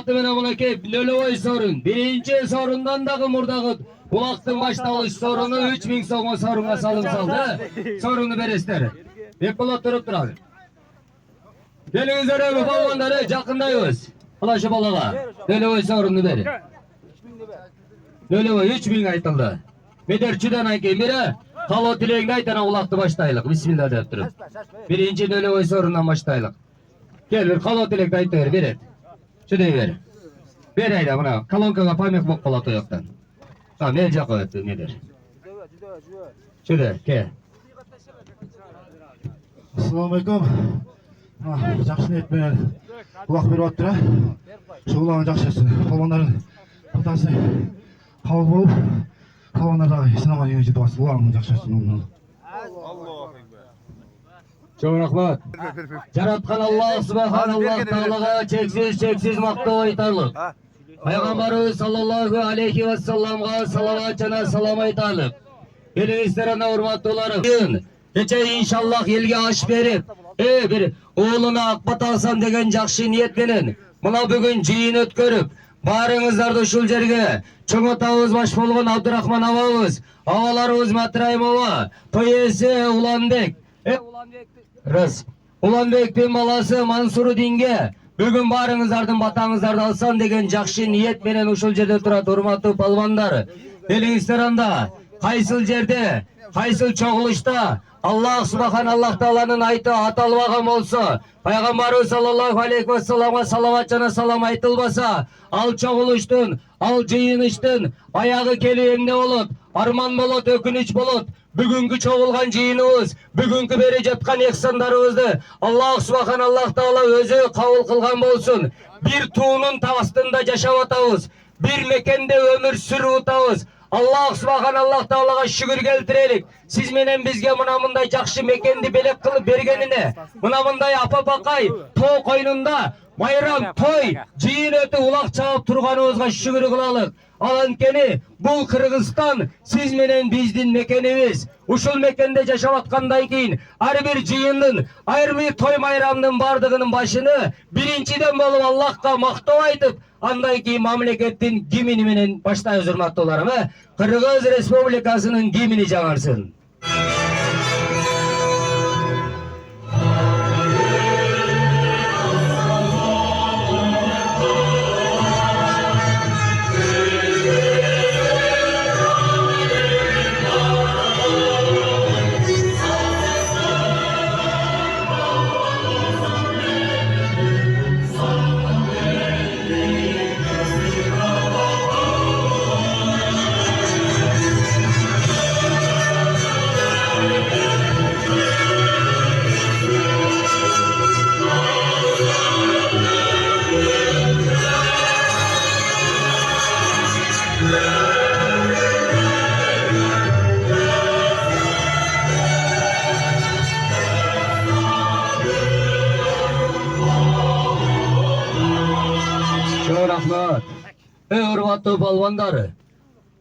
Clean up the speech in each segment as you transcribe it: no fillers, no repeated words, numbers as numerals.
аты менен мынакей Нөлөбой сорун. Биринчи сорундан дагы мурдагы улактын башталыш соруну 3000 сомго сорунга салынды. Соруну бересиздер. Бек болот туруп турат. Келиңиздер эми балгондар, жакындайбыз. Кылашы балага. Нөлөбой соруну бери. Нөлөбой 3000 айтылды. Медерчиден кийин бири калоо тилегиңди айт, анан улакты баштайлык. Бисмилла деп туруп. Биринчи Нөлөбой сорундан баштайлык. Gel bir kalo tilek dayıt ver, bir et. Şuraya ver. Ver ayda buna, kalonkaya paymak bok kalatı yoktan. Tamam, el jakı etti, nedir? Şuraya, gel. Assalamualaikum. Жақсы ниетпен құлақ беріп отыр. Шұғылаған жақсы етсін. Қалғандардың қалтасы қабыл болып, қалғандардағы сынама деген жетіп асыл. Олардың жақсы етсін. Çok rahmat. Yaratkan Allah subhanallah ta'alaga çeksiz maqtov aytarlık. Peygamberimiz sallallahu aleyhi ve sellem'ga salavat jana salam aytarlık. Kelingizlerine hurmatlularim. Kecha inşallah elge aş berip, bir oğluna akbat alsam degen jakşı niyet menen mına bugün jыйын ötkörüp, barыңыздарды ушул жерге чоң атабыз баш болгон Абдурахман абабыз, абаларыбыз Матырайым аба, той ээси Уланбек, Уланбектин баласы Мансурудинге бүгүн барыңыздардын батаңыздарды алсам деген жакшы ниет менен ушул жерде турат урматтуу палвандар. Элиңиздер анда кайсыл жерде, кайсыл чогулушта Allah subhanallah ta'alanın aytı atalmagan bolsa, Peygamberimiz sallallahu aleyhi ve sellem'e salavat jana salam aytılbasa, al çoguluştun, al jыйынычтын ayağı keleyemne bolot, arman bolot, ökünüç bolot. Bugünkü çoğulgan jыйыныбыз, bugünkü beri жаткан ihsanlarыбызды Allah subhanallah ta'ala özü kabul kılgan bolsun. Bir tuğunun астында жашап атабыз, bir mekende ömür sürüp atабыз. Allah subhanallah ta'alaga şükür keltirelik. Siz menen bizge mına mınday jakşı mekendi belek kılıp bergenine, mına mınday apa bakay, too koynunda, bayram, toy, jыйын ötü ulak çağıp turganыбызga şükür kılalık. Alankeni, bu Kırgızstan, siz menen bizdin mekenimiz. Uşul mekende жашап atkandan keyin, her bir jыйындын, her bir toy bayramdın bardığının başını, birinciden bolup Allah'ka maktov aytıp, andan keyin mamlekettin gimini menen baştayız hurmattууларым. Kırgız Respublikasının gimini жаңарсын. Rahmat. Hurmattуу balvanдар.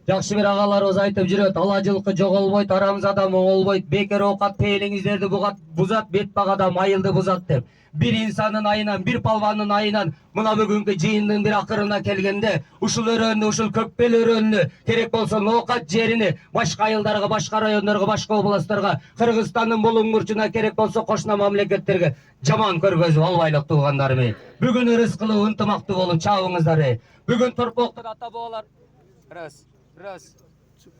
Жақшы bir ağalarыбыз айтып жүрөт, ала жылкы жоголбойт, арамзада оңолбойт, бекер оокат пээлиңиздерди бузат, бет багада майылды бузат деп. Bir insanın ayынан, bir palvanın ayынан mına bugünkü jыйындын bir akırına kelgende uşul өрөөнү, ушул көкпел өрөөнү керек болсо ноокат жерини башка айылдарга, башка райондорго, башка областтарга, Кыргызстандын булуң бурчуна керек болсо кошуна мамлекеттерге жаман көргөзүп албайлык туугандарым. Бүгүн ырыскылуу ынтымактуу болуп чабыңыздар. Бүгүн торпоктун ата бабалар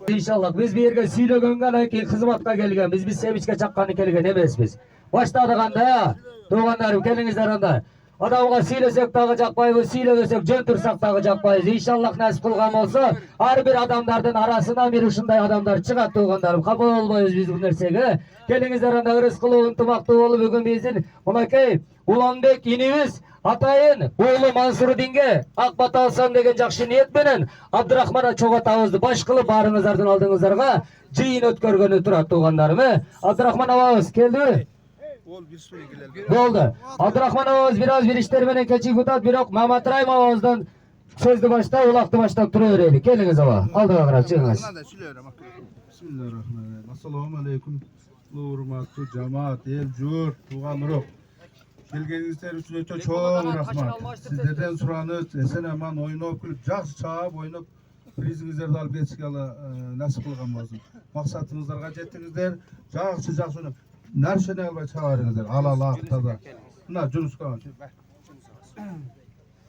İnşallah biz bir yerge süylөгөнгөн keyin kızmatka kelgen, biz sevinçke çakkаны kelgen emesmiz. Başladık anda, tuğanlarım kelingizler anda. Adamga süylesek dağı jakpayбыз, süylöbөсөк жөн турсак dağı jakpayбыз. İnşallah nasip kılgan bolsa, har bir adamlardan arasından bir ушундай adamlar çıgat tuğanlarım. Kapı olmayız biz bu nersege. Kelingizler anda ырыскылуу ынтымактуу болуп бүгүn биздин мынакей Уланбек инибиz Атайын, oğlu Mansurudinge akbat alsam деген жақшы ниет менен Абдурахман чоң атабызды баш кылып барыңыздардын алдыңыздарга жыйын өткөргөнү турат туугандарым. Абдурахман абабыз келди. Болду. Абдурахман абабыз bir иштер менен кечип утат, бирок Матырайым абабыздан сөздү баштап, улакты баштап тура берели. Келиңиз аба. Алдыга карап чыгыңыз. Бисмиллахиррахманиррахим. Assalamu alaikum. Урматтуу жамаат, эл журт, тууган урук. Gelgenizler üçün öte çok rahmat. Sizlerden suranız esen aman oynap kulüp жақсы çağıb oynap prizingizlerdi alıp geçkiyalı nasip kılgan bolsun. Maksatınızlarga jettiңiздер, жақсы oynap. Narşene albay çağırыңızlar. Ala taza. Mına Junus Kavan.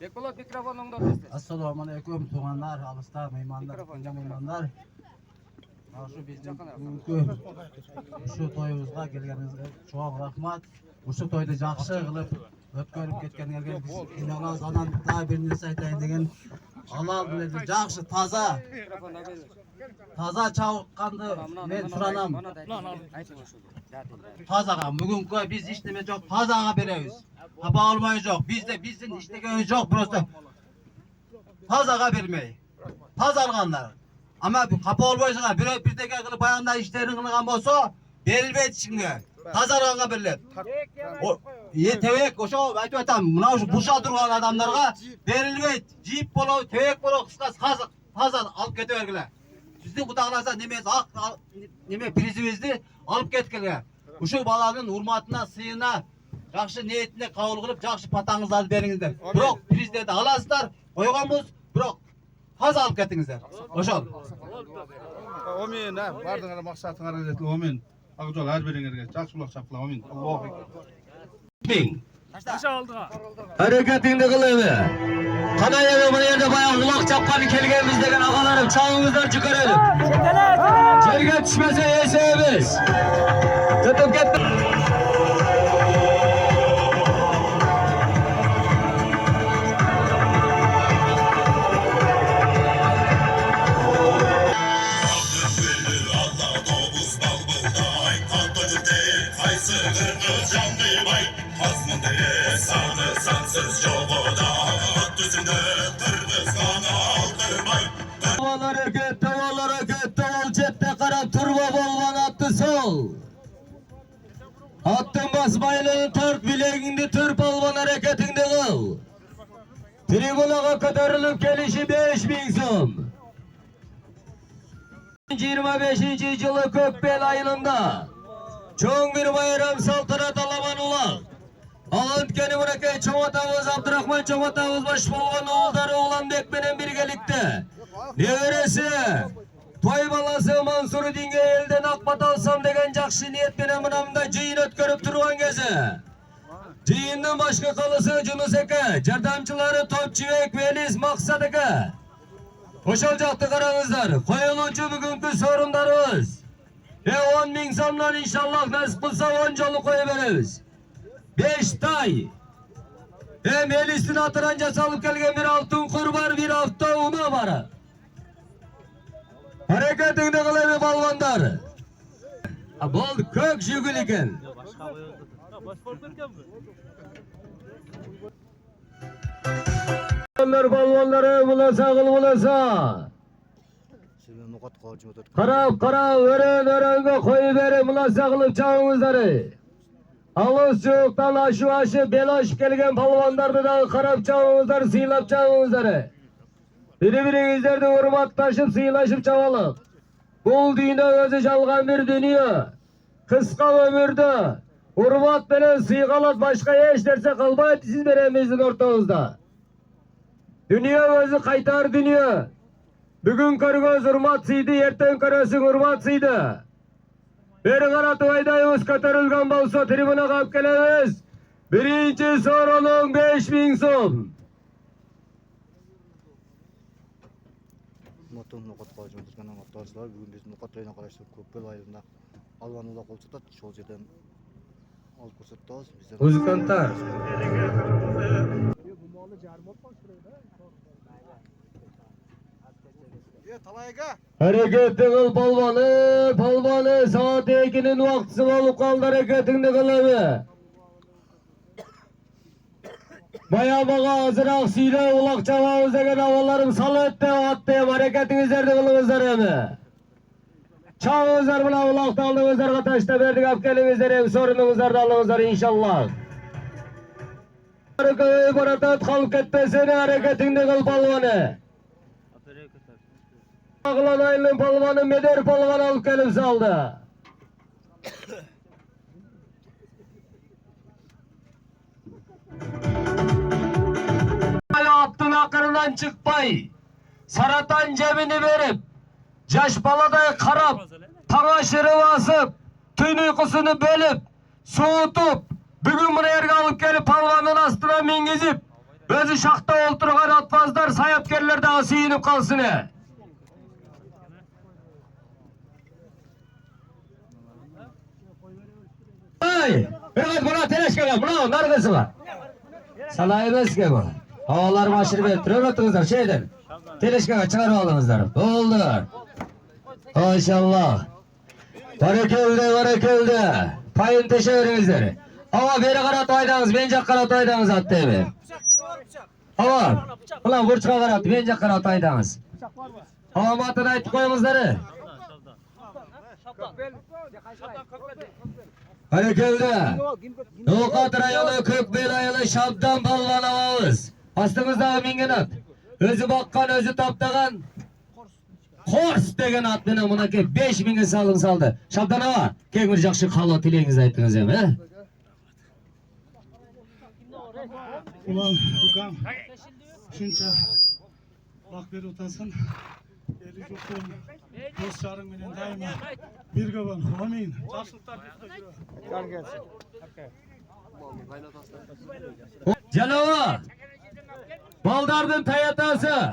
Bekbolat mikrofonunu da Assalomu alaykum tuğanlar, alıstar, meymanlar, kunca meymanlar. Şu bizim bugünkü şu toyumuzga kelgeningizge çok rahmat. Şu toydu жақсы kılıp ötkörüp ketkenlerge biz inanamız anan daha bir narsa aytayın degen halal bilen жақсы taza çavukkandı men suranam. Tazaga bugünkü biz hiç neme yok, tazaga beremiz. Hapa olmayı yok. Bizden iştegeniz yok prosta. Tazaga bermeyi. Taz alganlar. Ama kapa olmayısına bir teke kılıp bayanda işlerini kılgan bolsa berilbeyt içinge. Taz alganga berilet. Tevek oşo aytып atam. Mına şu buşa durgan adamlarga berilbeyt. Jip bolo, tevek bolo kıskası taz alıp kete bergiler. Sizni kutaqlasa nemesi neme prizimizni alıp ketkiler. Uşu balanın hurmatına, sıyına, жақсы niyetine kabul kılıp жақсы patağınızları beriңizdер. Biroq prizlerdi alasızlar, koyganбыз, biroq taz alıp ketingizler. Oşol. Omen ha, bardığına maksatыңarga jetil omen. Agjol her biriңерге жақсы bulak çapla omen. Allahu ekber. Hareketinde kılımı. Kanaya'da bu yerde bayağı kulak çapkanı kelgemiz degen ağalarım çağımızdan çıkaralım. Çerge düşmese yeseğimiz. Tutup gitme. Taval hareket, taval cepte karab turba bolvan attı sol. Attın basmayla tart bileğinde tır balvan hareketinde kıl. Tribunaga kotarılıp gelişi 5000 so'm. 25. yılı Kökbel ayılında çoğun bir bayram saltanat alaman ulak. Ağıtkeni bırakay Çoğatağız Abdurrahman Çoğatağız baş bolgan oğulları Oğlanbek menen birgelikte. Neveresi toy balası Mansur Dinge elden akbat alsam degen жақсы niyet menen mınamda jıyın ötkörüp turgan kezi. Jıyından başka kalısı Junus eke, jardamçıları Topçubek Melis Maksat eke. Oşol jakты karаңыздар. Koyuluncu bugünkü sorunlarımız. 10.000 so'mdan inşallah nasip kılsa 10 jolu koyu beremiz. 5 tay. Melis'in atıranca salıp gelgen bir altın kurbar, bir hafta una var. Hareketinde kılemi balvanlar. Bol kök jügül eken. Balvanları bulasa kıl bulasa. Karab ören koyu beri bulasa kılıp çağınızları. Alız çoğuktan aşı belaş gelgen palvandardı da karab çağınızları sıylap çağınızları. Birbirіңіздерді hurmatlaşıp sıylaşıp çabalık. Бұл dünya özü жалған bir dünya. Kıska ömürde hurmat bilen sıygalat başka eş derse kalmayıp siz beremizin ortağızda. Dünya özü kaytar dünya. Bugün körgöz hurmat sıydı, erten körösün hurmat sıydı. Beri karatı aydayımız kötörülgen bolsa tribuna kap kelemiz. Birinci sorunun 5000 so'm. Motorun nokatqa жұмылдырған аңғаттаршылар бүгін біз нокат тойына қараштырып Көкбел айылында албануда қол сатады. Сол жерден алып көрсөтөбүз. Muzikantlar. Hareketli kıl palvanı saat 2'nin vakti olup kaldı hareketinde kılımı. Bayağı azırak siyle ulak çavağız degen havalarım salı ötte attıyım hareketinizlerdi kılınızlar emi. Çağınızlar buna ulakta aldığınızlar kataşta verdik apkelinizler emi sorununuzlar da alınızlar inşallah. Köy baratat kalk etmesini hareketinde kıl palvanı. Ağlan aylın palvanı meder palvan alıp gelip saldı. Attın akırından çıkpay, saratan cebini verip, yaş baladay karap, talaşırı basıp, tün uykusunu bölüp, soğutup, bugün bunu erge alıp gelip palvanın astına mingizip, özü şakta olturgan atmazlar sayapkerler daha suyunup kalsın he. Ay, biraz buna teleşke var, buna nargısı var. Salay emas ki bu. Havalar maşır verip duruyor oturuzlar şeyden. Teleşkeye çıkarıp alınızlar. Doldur. Maşallah. Barakıldı. Payın teşe veringizler. Hava beri karat oydağınız, bence karat oydağınız attı evi. Hava. Ulan vurçuğa karat, bence karat oydağınız. Hava matını ayıttı koyumuzları. Barakıldı. Nokat rayolu, Kökbel ayılı, Şabdan balvan avağız. Astımızdağı mingin at. Özü bakkan, özü taptagan. Kors degen at mene munaki 5 mingin salın saldı. Şabdan ava, kengir jakşı kalo tileğiniz ayttınız hem, he? Ulan Dukan, şunca bak beri otasın. Eli yoksun, dostlarım menen daima birge bol. Amin. Жақсылықтар Jalova, baldardın tayatası,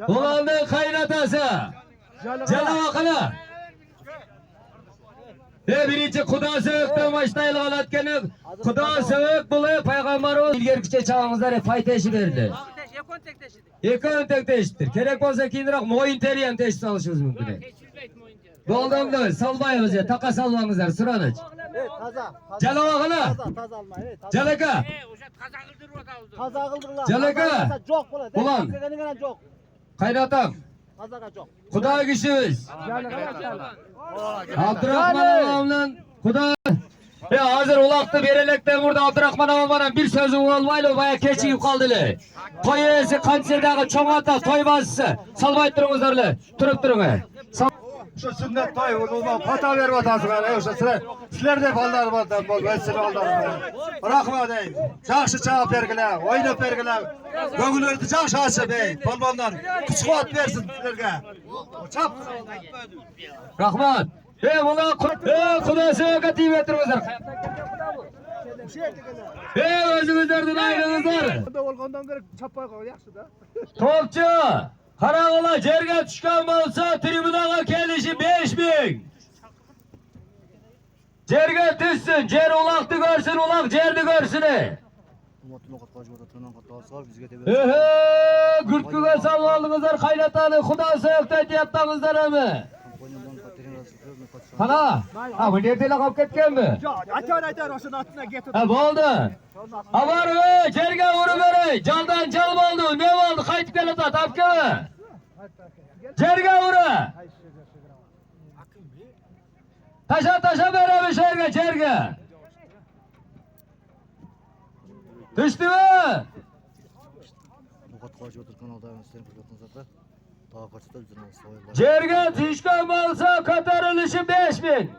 ulandın kaynatası. Jalova kala. Birinci Kuda Söğüt'ten başlayla alatkenlik, Kuda Söğüt buluyor Peygamberimiz ilgerkiçe çağımızda fayteşi verildi. Ekon tek teşittir. Gerek olsa keyinroq moyun teriyen teşit alışımız mümkün. Doldamdı, salmayımız ya, taka salmamızlar, sıranıç. Jalova kala. Jalaka. Jalaka. Ulan. Kaynatam. Kuda kişimiz. Abdurrahman Ağam'ın Kuda. Hazır ulaqtı berelekten burada Abdurrahman Ağam'ın bir sözü olmaylı baya keçiyip kaldılı. Toy esi kanserdağı çoğata toy bazısı. Salmayıp durunuzlarlı. Turup durun. Şu sünnet toy olma pata verip atasın yani. Sizler de ballar baldan bol. Ben seni ballarım. Bırakma deyin. Жақşı çağıp vergiler. Oynap vergiler. Göngüllerdi жақşı açı bey. Balbanlar. Küçük at versin sizlerge. Çap. Rahmat. Buna Kuda Söğüt'e tiyip ettirmezler. Özümüzlerden ayrılızlar. Topçu. Karağıla cerge düşkan olsa tribünaga kelişi 5000. Cerge düşsün, cer ulaqtı görsün, ulaq cerdi görsün. Gürtküge salып aldыңыздар кайнатаны Куда Сөğüt'e тияттаңыздар эми. Kana? Ha bu nerede kalıp ketken mi? Aytar oşun atına getir. Ha boldu. Ha var mı? Cerge vuru beri. Candan cal oldu. Ne oldu? Kayıt gel ata. Tapke mi? Cerge vuru. Taşa beraber cerge. Düştü mü? Cerge düşken olsa katarılışı 5000.